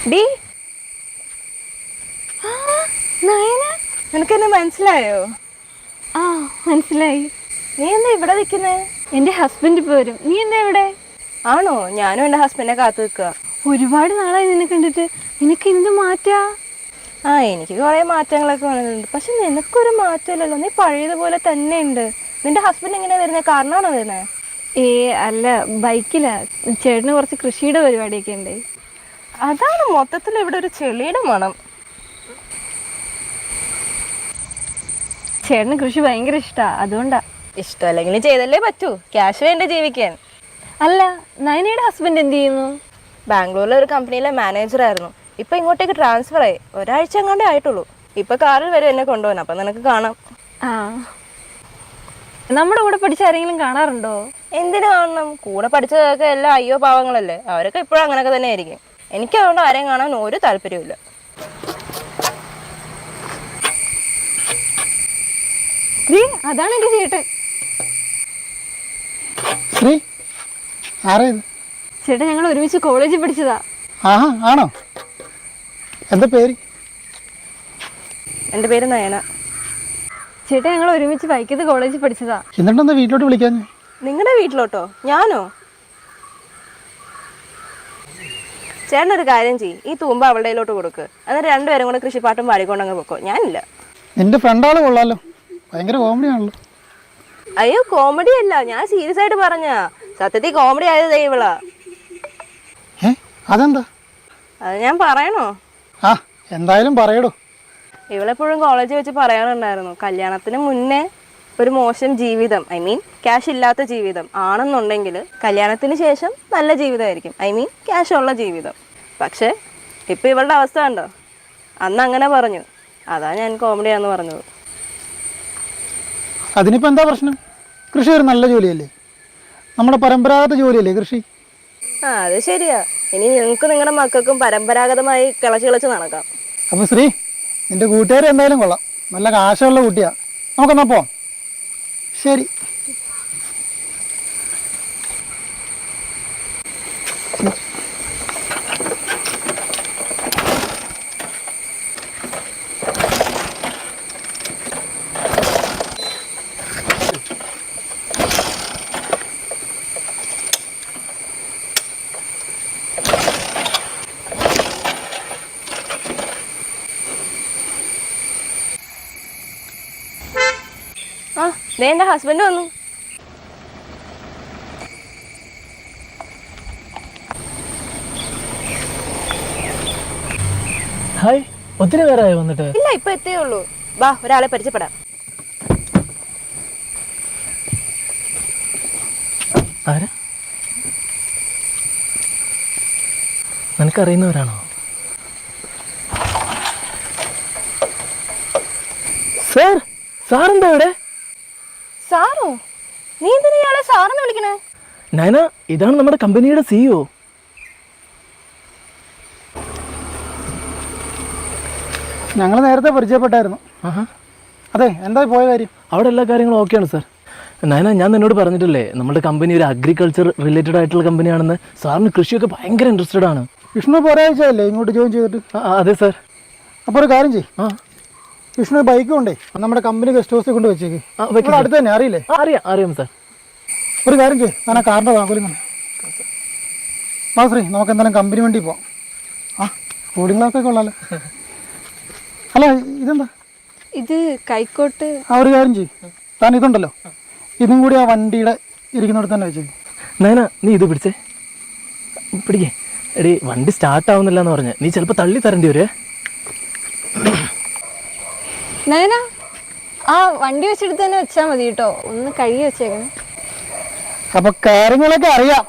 D Nayana, നിനക്കെന്നെ മനസ്സിലായോ? ആ മനസ്സിലായി. നീ എന്താ ഇവിടെ നിൽക്കുന്നേ? എൻ്റെ ഹസ്ബൻഡ് ഇപ്പോൾ വരും. നീ എന്താ ഇവിടെ? ആണോ? ഞാനും എൻ്റെ ഹസ്ബൻഡിനെ കാത്തു നിൽക്കുക. ഒരുപാട് നാളായി നിന്നെ കണ്ടിട്ട്. നിനക്ക് എന്ത് മാറ്റാ? എനിക്ക് കുറേ മാറ്റങ്ങളൊക്കെ വന്നിട്ടുണ്ട്. പക്ഷെ നിനക്കൊരു മാറ്റമില്ലല്ലോ, നീ പഴയതുപോലെ തന്നെ ഉണ്ട്. നിന്റെ ഹസ്ബൻഡ് എങ്ങനെയാ വരുന്നത്? കാരണമാണോ വരുന്നത്? അല്ല, ബൈക്കിലാ. ചേട്ടന് കുറച്ച് കൃഷിയുടെ പരിപാടിയൊക്കെ ഉണ്ട്. അതാണ് മൊത്തത്തിൽ ഇവിടെ ഒരു ചെളിയുടെ മണം. ചേട്ടന് കൃഷി ഭയങ്കര ഇഷ്ടമാണ്, അതുകൊണ്ടാ. ഇഷ്ടമല്ലെങ്കിലും ചെയ്തല്ലേ പറ്റൂ, ക്യാഷ് വേണ്ട ജീവിക്കാൻ. അല്ല, നയനയുടെ ഹസ്ബൻഡ് എന്ത് ചെയ്യുന്നു? ബാംഗ്ലൂരിലെ ഒരു കമ്പനിയിലെ മാനേജറായിരുന്നു. ഇപ്പം ഇങ്ങോട്ടേക്ക് ട്രാൻസ്ഫർ ആയി. ഒരാഴ്ച എങ്ങാണ്ടേ ആയിട്ടുള്ളൂ. ഇപ്പം കാറിൽ വരെ എന്നെ കൊണ്ടുപോകണം. അപ്പം നിനക്ക് കാണാം. നമ്മുടെ കൂടെ പഠിച്ച ആരെങ്കിലും കാണാറുണ്ടോ? എന്തിനു കാണണം? കൂടെ പഠിച്ചതൊക്കെ എല്ലാം അയ്യോ പാവങ്ങളല്ലേ. അവരൊക്കെ ഇപ്പോഴും അങ്ങനെയൊക്കെ തന്നെ ആയിരിക്കും. എനിക്ക് അതുകൊണ്ട് ആരെയും കാണാൻ ഒരു താല്പര്യമില്ല. അതാണ് എൻ്റെ ചേട്ടൻ. ചേട്ടൻ ഞങ്ങൾ ഒരുമിച്ച് കോളേജിൽ പഠിച്ചതാ. ആണോ? എന്താ പേര്? എൻ്റെ പേര് നയന. ചേട്ടൻ ഞങ്ങൾ ഒരുമിച്ച് വൈക്കത്ത് കോളേജിൽ പഠിച്ചതാ. എന്നിട്ടെന്താ വീട്ടിലോട്ട് വിളിക്കാൻ? നിങ്ങളുടെ വീട്ടിലോട്ടോ? ഞാനോ? ചേട്ടനൊരു കാര്യം ചെയ്യ്, ഈ തൂമ്പ അവളുടെ കയ്യിലോട്ട് കൊടുക്ക്. എന്നിട്ട് രണ്ടുപേരും കൂടെ കൃഷിപ്പാട്ടും പാടിക്കൊണ്ടങ്ങ് പൊക്കോ. ഞാനില്ല. നിന്റെ ഫ്രണ്ടാള് കൊള്ളാലോ, ഭയങ്കര കോമഡി ആണല്ലോ. അയ്യോ, കോമഡി അല്ല, ഞാൻ സീരിയസ് ആയിട്ട് പറഞ്ഞാ. സത്യത്തിൽ കോമഡി ആയത് ഇവളാ. അതെന്താ? അത് ഞാൻ പറയണോ? എന്തായാലും പറയടോ. ഇവളെപ്പോഴും കോളേജിൽ വെച്ച് പറയാറുണ്ടായിരുന്നു, കല്യാണത്തിന് മുന്നേ ഒരു മോശം ജീവിതം, ക്യാഷ് ഇല്ലാത്ത ജീവിതം ആണെന്നുണ്ടെങ്കിൽ കല്യാണത്തിന് ശേഷം നല്ല ജീവിതമായിരിക്കും, ക്യാഷ് ഉള്ള ജീവിതം. പക്ഷേ ഇപ്പം ഇവളുടെ അവസ്ഥ കണ്ടോ? അന്ന് അങ്ങനെ പറഞ്ഞു, അതാ ഞാൻ കോമഡിയാന്ന് പറഞ്ഞത്. അതിനിപ്പോൾ എന്താ പ്രശ്നം? കൃഷി ഒരു നല്ല ജോലിയല്ലേ, നമ്മുടെ പരമ്പരാഗത ജോലിയല്ലേ കൃഷി. അത് ശരിയാ. ഇനി നിങ്ങൾക്ക് നിങ്ങളുടെ മക്കൾക്കും പരമ്പരാഗതമായി കിളച്ച് നടക്കാം. അപ്പോൾ ശ്രീ, നിന്റെ കൂട്ടുകാർ എന്തായാലും കൊള്ളാം, നല്ല കാശുള്ള കുട്ടിയാ. നമുക്കെന്നാ പോവാം. ശരി. എൻ്റെ ഹസ്ബൻഡ് വന്നു. ഹായ്, ഒത്തിരി നേരമായി വന്നിട്ട്? ഇല്ല, ഇപ്പൊ എത്തേ ഉള്ളൂ. വാ, ഒരാളെ പരിചയപ്പെടാം. ആരാ? നിനക്കറിയുന്നവരാണോ? സാർ, സാറെന്താ ഇവിടെ? സാറോ? നീ എന്തിനാ ഇയാളെ സാറെന്ന് വിളിക്കണേ? നയന, ഇതാണ് നമ്മുടെ കമ്പനിയുടെ CEO. ഞങ്ങൾ നേരത്തെ പരിചയപ്പെട്ടായിരുന്നു. അതെ, എന്താ പോയ കാര്യം? അവിടെ എല്ലാ കാര്യങ്ങളും ഓക്കെയാണ് സാർ. നയന, ഞാൻ നിന്നോട് പറഞ്ഞിട്ടില്ലേ നമ്മുടെ കമ്പനി ഒരു അഗ്രികൾച്ചർ റിലേറ്റഡ് ആയിട്ടുള്ള കമ്പനിയാണെന്ന്. സാറിന് കൃഷിയൊക്കെ ഭയങ്കര ഇൻട്രസ്റ്റഡ് ആണ്. വിഷ്ണു ഇപ്പോൾ ഒരാഴ്ചയല്ലേ ഇങ്ങോട്ട് ജോയിൻ ചെയ്തിട്ട്? അതെ സാർ. അപ്പോൾ ഒരു കാര്യം ചെയ്യും, വിഷ്ണു ബൈക്ക് കൊണ്ടേ നമ്മുടെ കമ്പനി ഗസ്റ്റ് ഹൗസിൽ കൊണ്ട് വെച്ചേക്ക്. അടുത്ത് തന്നെ, അറിയില്ലേ? അറിയാം സാർ. ഒരു കാര്യം ചെയ്യും, ഞാൻ ആ കാറിൻ്റെ താക്കോലും തന്നെ. ശ്രീ, നമുക്ക് എന്തായാലും കമ്പനി വണ്ടി പോവാം. കൂളിംഗ് ഗ്ലാസ്സൊക്കെ കൊള്ളാലോ. അല്ല, ഇതെന്താ? ഇത് കൈക്കോട്ട്. ഒരു കാര്യം ചെയ്യും, താൻ ഇതുണ്ടല്ലോ, ഇതും കൂടി ആ വണ്ടിയുടെ ഇരിക്കുന്നിടത്ത് തന്നെ വെച്ചേക്ക്. നയന, നീ ഇത് പിടിക്കേ. എടി, വണ്ടി സ്റ്റാർട്ട് ആവുന്നില്ല എന്ന് പറഞ്ഞ് നീ ചിലപ്പോൾ തള്ളി തരേണ്ടി വരുവേ. നയന, ആ വണ്ടി വെച്ചെടുത്ത് തന്നെ വെച്ചാൽ മതി കേട്ടോ, ഒന്ന് കഴുകി വെച്ചേക്കണം. അപ്പൊ കാര്യങ്ങളൊക്കെ അറിയാം.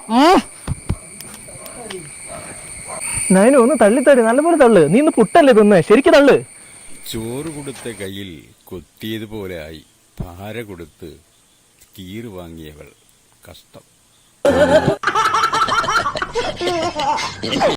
നയന, ഒന്ന് തള്ളിത്തടി, നല്ലപോലെ തള്ളു. നീ ഇന്ന് പുട്ടല്ലേ തിന്നേ, ശരിക്കും തള്ളു. ചോറ് കൊടുത്ത കയ്യിൽ കൊത്തിയതുപോലെ ആയി. പാര കൊടുത്ത് കീറ് വാങ്ങിയവൾ കഷ്ടം.